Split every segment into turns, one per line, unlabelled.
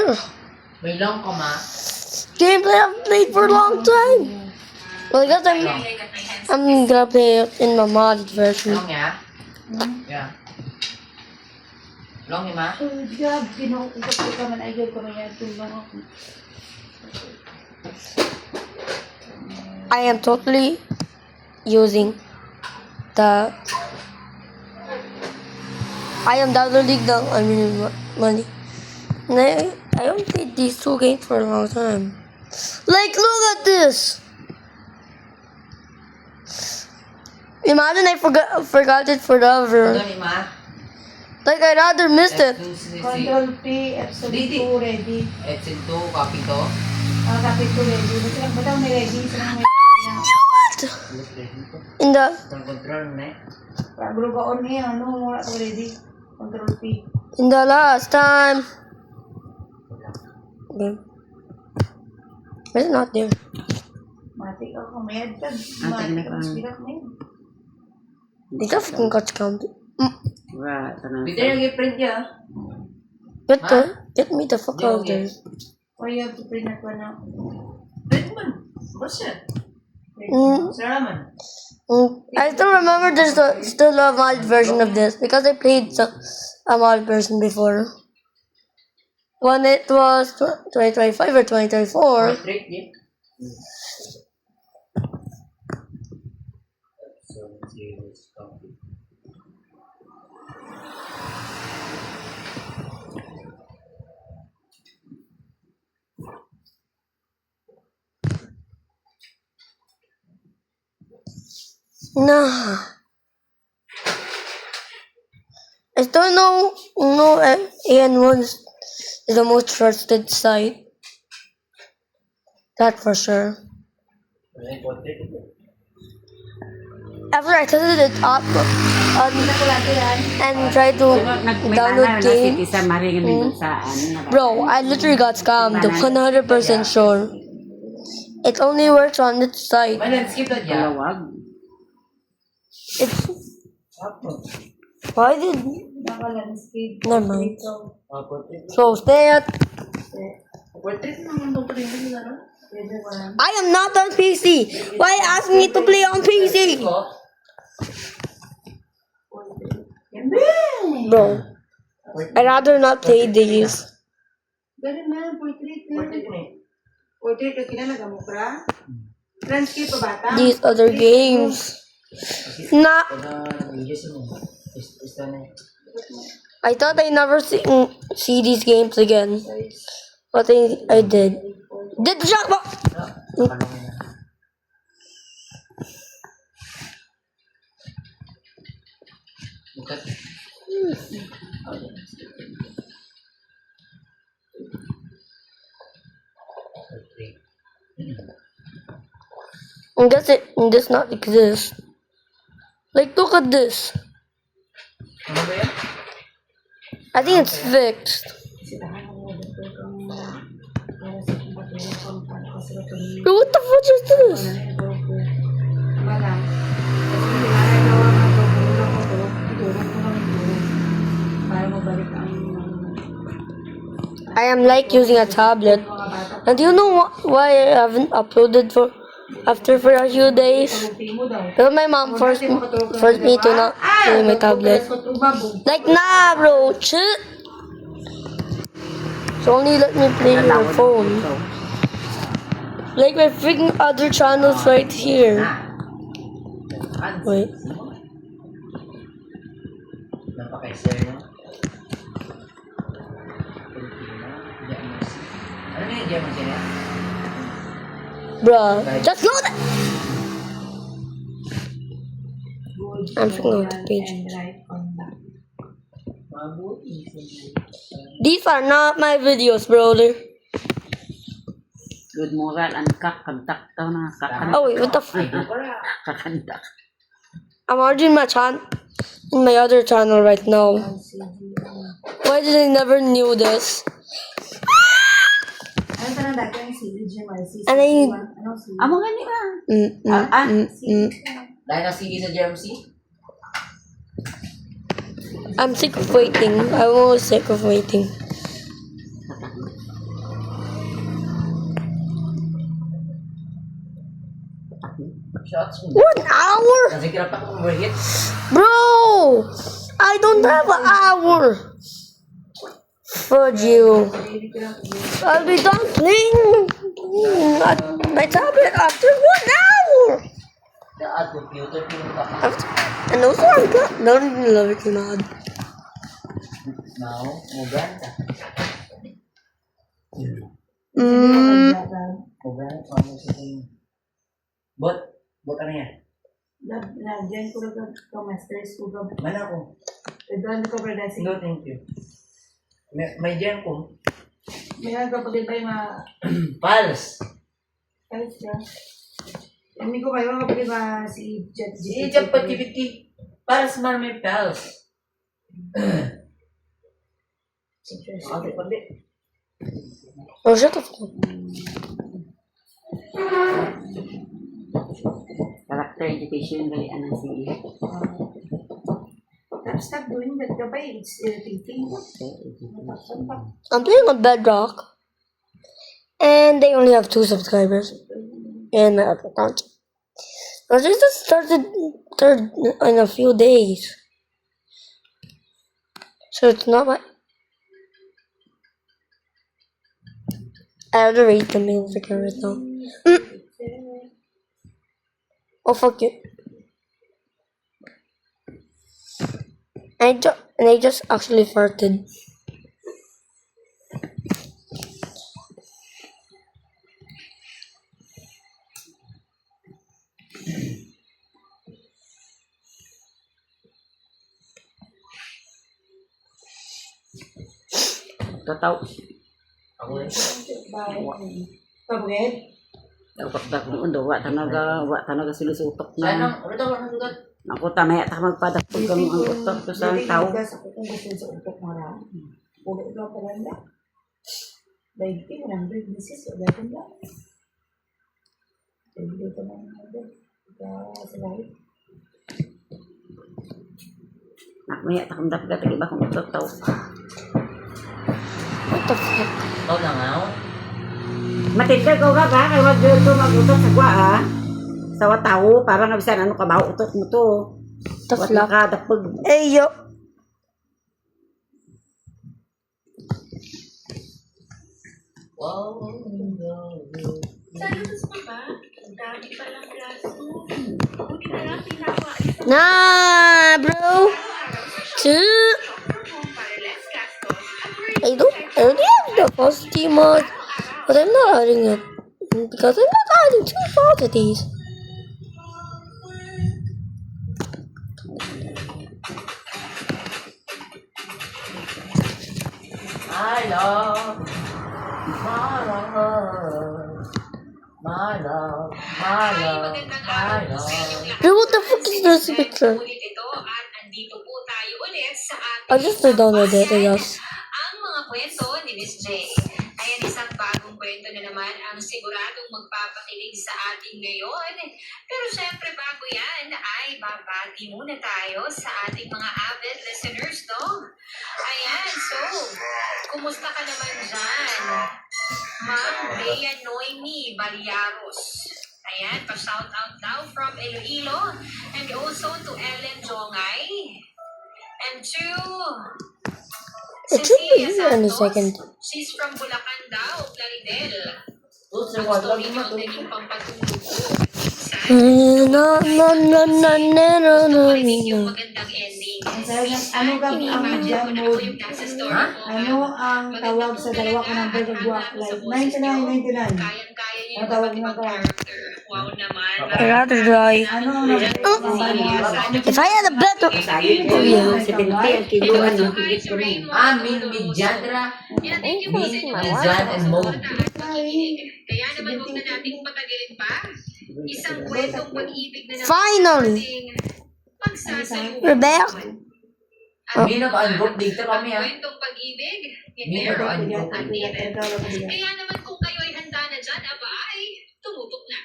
Yeah.
May long ka ma.
Gameplay I've played for a long time. Well, I guess I'm gonna play it in my modded version.
Long ya? Yeah. Long ya ma?
Job, kinukuha ka man ayaw ko man yan tumbang ako.
I am totally using the. I am downloading the unlimited money. And I haven't played these two games for a long time. Like, look at this! Imagine I forgot it forever.
Ano ni ma?
Like, I rather missed it.
Control P, Epson 2 ready.
Epson 2, copy to.
Kapit ko ready. Basta lang bataw may ready. Sa mga
What? In the
Control na.
Pagro ka on niya, ano, wala ko ready. Control P.
last time. Okay. It's not there.
Mati ka kung may headtag. Mati ka mas bilang na yun.
Think I fucking got counted.
Pwede yung i-print niya.
Get me the fuck out of there.
Or you have to print that one out.
Print man. What's that? Sarah man.
I still remember there's still a mod version of this because I played a mod version before. When it was 2025 or 2024.
Print niya.
Nah. I still know AN1 is the most trusted site. That for sure. After I tested it up and tried to download games, bro, I literally got scammed. 100% sure. It only works on its site.
Manan, skip na niya.
It's why did
Nakalandscape.
never mind. So stay at.
Portrait naman daw print nila na.
I am not on PC. Why ask me to play on PC, bro? I rather not play these.
Ganun na, portrait na.
Portrait na eh.
Portrait ka kinalaga mo pra? Landscape pa bata?
These other games. Nah, I thought I never see these games again, but I did. Did the shot? I guess it does not exist. Like, look at this.
Ano ba yan?
I think it's fixed. Bro, what the fuck is this? I am like using a tablet. And do you know why I haven't uploaded for a few days? Because my mom forced me to not play my tablet. Like, nah, bro, chill. So only let me play your phone. Like my freaking other channels right here. Wait.
Napaka-share no? Ano na yung German siya?
Bruh, just load it! I'm freaking out the page. These are not my videos, brother.
Good moral and kakantak daw na kakantak.
Oh wait, what the f-
Kakantak.
I'm already in my in my other channel right now. Why did I never knew this? And I
Amo gani ba?
Dahil na sige sa GMC?
I'm sick of waiting. I'm always sick of waiting.
Shots mo.
1 hour?
Kasi kirap ako overhit.
Bro! I don't have an hour. Fudge you. I'll be done playing at my tablet after 1 hour.
At computer ko yung baka.
And also I'm don't even love it or not.
Now, muganda. Muganda, ano sa tingin? Bot ano yan?
Diyan ko lang ka masters ko ka.
Mana ko?
Doon ko pa dasi.
No, thank you. May dyan ko.
May nga pa din ba yung mga
Pals.
kahit siya. Hindi ko kayo kapag ba si Jet
Si Jap Pativiti. Pals man may pals. Okay, pandi.
Oh, shut the fuck up.
Character education gali anang si
Stop doing that gabay. It's irritating.
I'm playing on Bedrock. And they only have 2 subscribers. And my other account. I just started third in a few days. So it's not my... I have to rate the music right now. Oh, fuck it. And I just actually farted.
tataw.
Ako rin.
Pabugid?
Dapat dakong undo wa tanaga silusutok
Saan
na.
ang, ano daw, ano daw?
Ako tamaya ta magpadakpog kang ang utok to sa tao.
Ako kung gusto sa utok mara. Pulo ito pa lang da. Dahil ito, 100 pieces. Wala ko ba? Dahil ito na nga. Sa lahat.
Nakmaya ta kang dapat iba kong utok tao.
What the fuck?
Ikaw na nga, oh.
Matigil ko ka kay wag dito mag-utok sa kwa sa wataw para nga bisan ano ka ba utok mo to.
The
Wat
fuck?
nakadapog.
Hey, yo.
Wow.
Nah, bro. 2. I don't have the positive mod, but I'm not adding it because I'm not adding 2 positives.
My love. My love. My love. My love. My love.
Bro, what the fuck is this picture? I just downloaded it, I guess.
Ang mga kwento ni Miss J. Ayan, isang bagong kwento na naman ang siguradong magpapakilig sa atin ngayon. Pero syempre bago yan, ay babati muna tayo sa ating mga avid listeners, no? Ayan, so, kumusta ka naman dyan? Ma'am Bea Noemi Baliaros. Ayan, pa-shout out daw from Iloilo. And also to Ellen Jongay. And to
It should be
Cecilia
here in a
Santos.
second.
She's from Bulacan daw, Plaridel.
Oh, sa
Ang
wala
story
naman,
niyo
oh.
naging pampatulog ko.
No, no, no, no, no, no, no,
Marinig yung
no.
magandang ending.
Ano ka ang
Imagine
dyan
ko na
mo?
po yung nasa story ko.
Ano ang tawag sa dalawa ko ng Bergagwak Live? 99.
Kayang-kaya niyo
Ang
yung
tawag
iba't
mo
ibang
ka.
character. Wow naman.
I'd rather die.
Ano ang
If I had a better... Oh, yeah.
Si Binti ang kilo ano higit ko na.
Ah, Midjandra.
Yeah, thank you po sa inyo.
Midjan and Mode.
Kaya naman huwag na nating patagalin pa. Isang kwentong pag-ibig na naman
Finally.
ating pagsasaluhan.
Rebecca.
May naka-unbook dito kami, ah.
Kwentong pag-ibig ni
May
Mary
naka-unbook.
at David. Kaya naman kung kayo ay handa na dyan, aba ay tumutok na.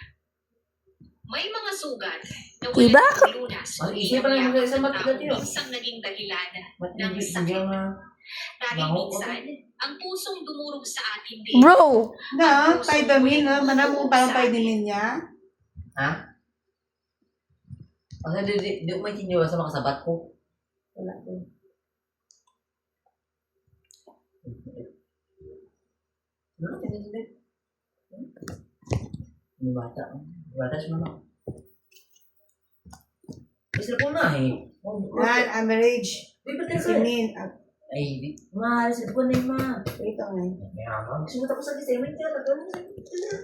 May mga sugat na
Diba?
walang lunas.
Ang isip pa lang yung isang matigat yun.
Isang naging dahilan
Ba't
ng
hindi
sakit.
bigyan na?
Dahil
Bango ko.
minsan, ang pusong dumurog sa atin din.
Bro.
Na, paidamin, ha? Manamong parang paidamin niya.
Ha? Ang di ko maintindihan sa mga sabat ko.
Wala din.
Ano? Hindi. May bata. May bata siya naman. Isa po na eh.
Yan, average.
Di ba tayo
Sinin.
Ay, mahal. Sa ko na yung ma.
Ito nga.
Mayamang. Gusto mo tapos sa December. Kaya nagawin mo sa December.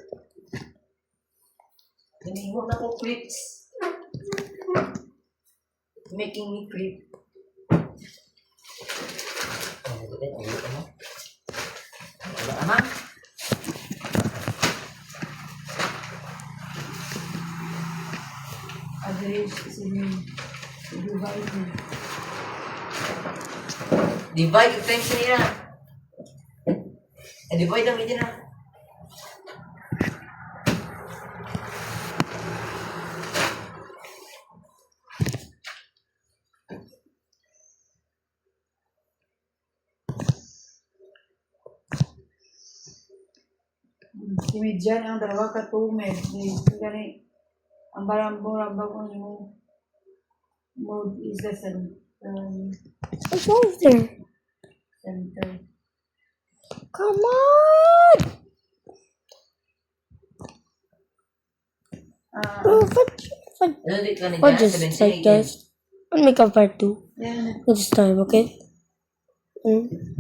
Hinihingo na ko clips. Making me creep. Ang ulit mo. Wala ama.
Average, sinin. Divide mo.
Divide yung times nila. Divide ang hindi na.
Imidyan ang dalawa katumed. Gani, ang barang-barang mo mode is the
It's over there.
center.
Come on! Oh, what?
Ano di ka
What
nila?
just
17,
like this? I'll make a part 2
Yan,
this time, okay?